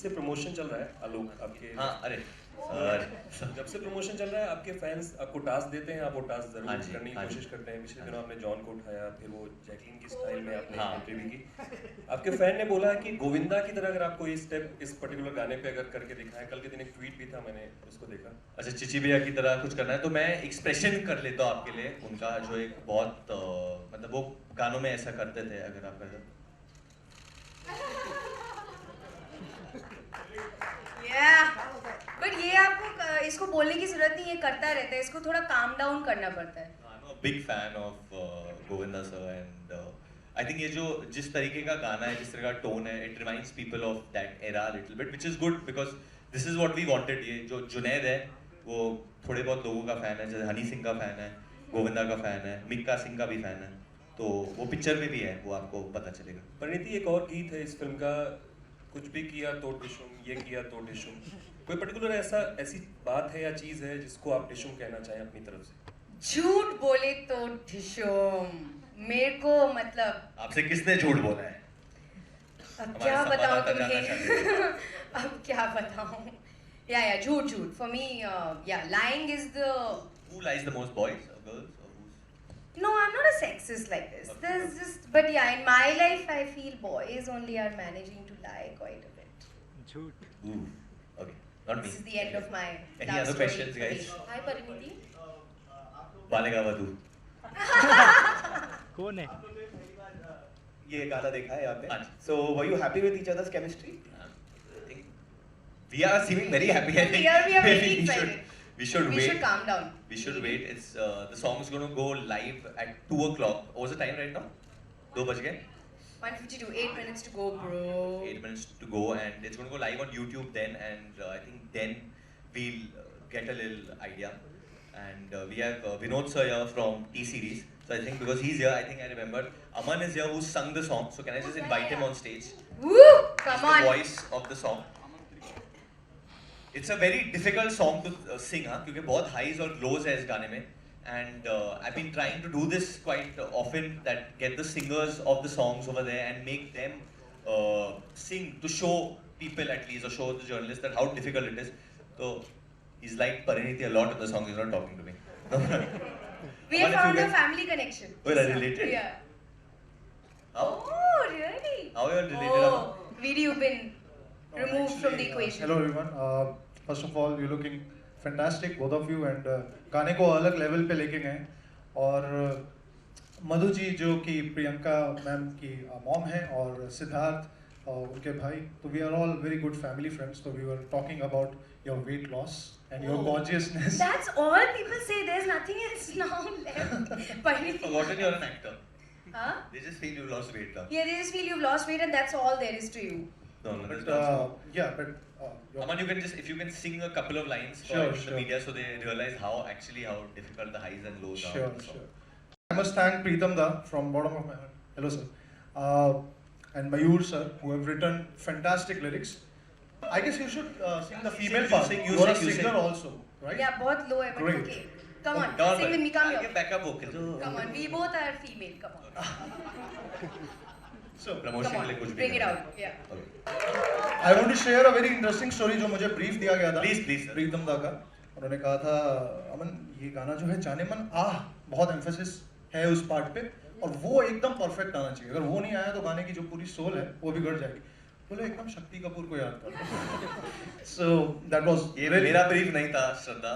से प्रमोशन चल रहा है आलोक आपके। हाँ अरे जब से प्रमोशन चल रहा है आपके फैंस आपको टास्क देते हैं, आप वो टास्क जरूर हाँ जी, करने की हाँ कोशिश जी। करते हैं। पिछले हाँ दिनों आपने जॉन को उठाया, फिर वो जैकलीन की स्टाइल में आपने हाँ। एंट्री भी की। आपके फैन ने बोला है कि गोविंदा की तरह अगर आपको ये स्टेप इस पर्टिकुलर गाने पे अगर करके दिखाएं। कल के दिन एक ट्वीट भी था, मैंने उसको देखा। अच्छा चिची भैया की तरह कुछ करना है तो मैं एक्सप्रेशन कर लेता हूँ आपके लिए उनका जो एक बहुत मतलब वो गानों में ऐसा करते थे अगर आप कर बट ये आपको इसको बोलने की जरूरत नहीं, ये करता रहता है, इसको थोड़ा काम डाउन करना पड़ता है। I'm a big fan of Govinda sir and I think ये जो जिस तरीके का गाना है, जिस तरह का टोन है, it reminds people of that era a little bit, which is good because this is what we wanted। ये जो जुनैद है वो थोड़े बहुत लोगों का फैन है, जैसे हनी सिंह का फैन है, गोविंदा का फैन है, मिक्का सिंह का भी फैन है, तो वो पिक्चर में भी है, वो आपको पता चलेगा। परिणीति, एक और गीत है इस फिल्म का, कुछ भी किया तो डिशुम, ये किया तो डिशुम। कोई पर्टिकुलर ऐसी बात है या चीज है जिसको आप डिशुम कहना चाहें अपनी तरफ से? झूठ बोले तो डिशुम, मेरे को मतलब आपसे किसने झूठ बोला है? अब क्या बताऊं संवाददाता जानना तुम्हें अब क्या बताऊं। या झूठ झूठ फॉर मी, या lying is the Who lies the most, boys or girls or who's? no, I'm not a sexist like this. There's just, but yeah, in my life I feel boys only are managing to lie quite a bit. झूठ। Ooh, okay, not me. This is the end of my Any love other story. questions, guys? Hi Parinidhi. Balika Vadhu. कौन है? ये गाना देखा है यहाँ पे। हाँ जी। So were you happy with each other's chemistry? I think we are seeming very happy. I think We are very maybe excited. we should We wait. should calm down. We should wait. It's the song is going to go live at 2 o'clock. What's the time right now? 2 बज गए। 1:52, 8 minutes to go, bro. 8 minutes to go, and it's going to go live on YouTube then, and I think then we'll get a little idea. And we have Vinod sir here from T Series. So I think because he's here, I think I remember Aman is here who sung the song. So can I just invite him on stage? Woo! He's Come the on. voice of the song. It's a very difficult song to sing, हाँ, क्योंकि बहुत highs और lows है इस गाने में. And I've been trying to do this quite often, that get the singers of the songs over there and make them sing to show people at least, or show the journalists that how difficult it is. So he's like Pariniti a lot in the song. He's not talking to me. We have found a family connection. Well, are related? Yeah. How? Oh, really? How are you related? Oh, Vidi, you've been removed from the equation. Hello everyone. First of all, you're looking fantastic, both of you, and गाने को अलग level पे लेके गए। और मधु जी जो कि Priyanka ma'am की मॉम है, और सिद्धार्थ उनके भाई, तो we are all very good family friends. तो we were talking about your weight loss and your gorgeousness. That's all people say. There's nothing else now left. You've forgotten you're an actor. Huh? They just feel you lost weight now. Yeah, they just feel you've lost weight and that's all there is to you. No, that's But not so. yeah, but Aman, you can just, if you can sing a couple of lines for Sure, the sure. media so they realize how difficult the highs and lows are. sure, of the song. sure. I must thank Preetam da from bottom of my heart. Hello sir. And Mayur sir, who have written fantastic lyrics. I guess you should sing the female You part. sing, you You are a sing, you singer sing. also, right? Yeah, बहुत low है but Great. okay. Come on, Come on, sing with me. Come I'll here. get backup vocal. Come on, we both are female. Come on. So Promotion Come के लिए on, कुछ भी bring it करना। out. Yeah. Okay. I want to share a very interesting story जो मुझे brief दिया गया था। Please, please, sir. प्रीतम दा का। उन्होंने कहा था, अमन ये गाना जो है जाने मन बहुत emphasis है उस part पे, और वो एकदम perfect आना चाहिए। अगर वो नहीं आया तो गाने की जो पूरी soul है वो बिगड़ जाएगी। बोलो एकदम शक्ति कपूर को याद कर। So that was ये really मेरा brief नहीं था, श्रद्धा।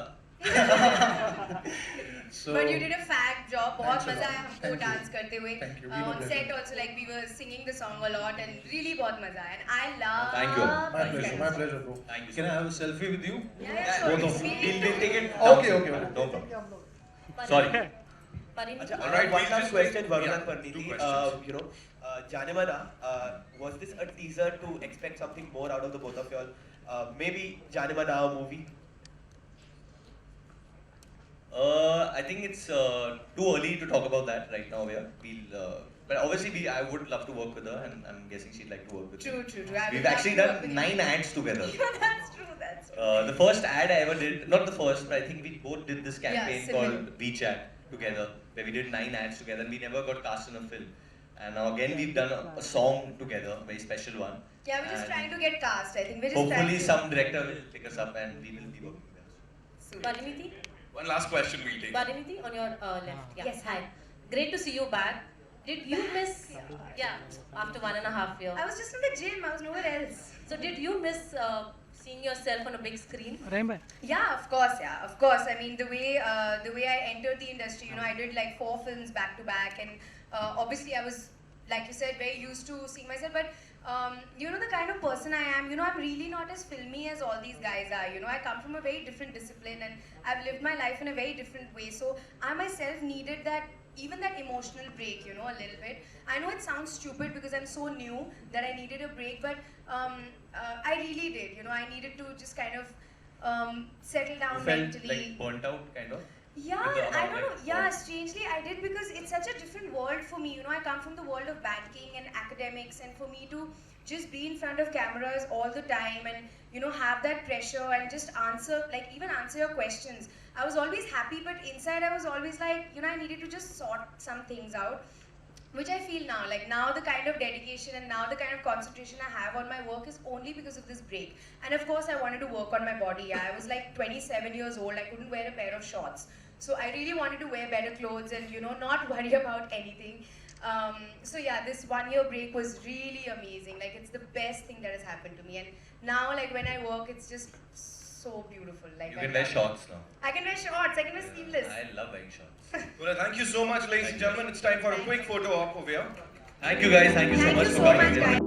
so But you did a fab job. बहुत Thanks a मजा lot. आया हमको Thank you. डांस करते हुए. Thank you. We know On that. set also, like we were singing the song a lot and really बहुत मजा आया. And I love. Thank you. My pleasure, my pleasure, bro. Thank you, Can sir. I have a selfie with you? Yeah, sure. Both of you. We'll take it. Okay, down, okay, sir. okay. No problem. Sorry. अच्छा, All right, one we'll last just- question, Varun yeah, and Parneeti. two questions. You know, Janemana, was this a teaser to expect something more out of the both of y'all? Maybe Janemana movie? I think it's too early to talk about that right now. But obviously I would love to work with her, and I'm guessing she'd like to work with me. True, true, true. I would We've love actually to work done with 9 you. ads together. Yeah, that's true. That's true. The first ad I ever did, not the first, but I think we both did this campaign similar. called WeChat together, where we did 9 ads together, and we never got cast in a film. And now again we've done a song together, a very special one. Yeah, we're just And trying to get cast. I think we're just hopefully trying some director will pick us up and we will be working together. Pariniti? One last question we'll take. Pariniti, on your left. Yeah. Yes, hi. Great to see you back. Did you miss, yeah, after 1.5 years. I was just in the gym. I was nowhere else. So did you miss seeing yourself on a big screen? Yeah, of course. Yeah, of course. I mean, the way I entered the industry, you know, I did like 4 films back to back, and obviously I was, like you said, very used to seeing myself. But you know, the kind of person I am, you know, I'm really not as filmy as all these guys are. You know, I come from a very different discipline, and I've lived my life in a very different way. So I myself needed that. Even that emotional break, you know, a little bit. I know it sounds stupid because I'm so new that I needed a break, but I really did. You know, I needed to just kind of settle down You felt mentally. like burnt out, kind of? Yeah, With the I amount, don't know. like, Yeah, work? strangely I did, because it's such a different world for me. You know, I come from the world of banking and academics, and for me to just be in front of cameras all the time and, you know, have that pressure and just answer, like even answer your questions. I was always happy, but inside I was always like, you know, I needed to just sort some things out, which I feel now. Like now the kind of dedication and now the kind of concentration I have on my work is only because of this break. And of course I wanted to work on my body. Yeah, I was like 27 years old. I couldn't wear a pair of shorts. So I really wanted to wear better clothes and, you know, not worry about anything. So yeah, this 1 year break was really amazing. Like it's the best thing that has happened to me. And now, like when I work, it's just so beautiful. Like You can wear shorts now. I can wear shorts. I can wear sleeveless. I love wearing shorts. Well, thank you so much, ladies and gentlemen. It's time for a quick photo op over here. Thank you guys. Thank you so Thank much you for so coming much, here. guys.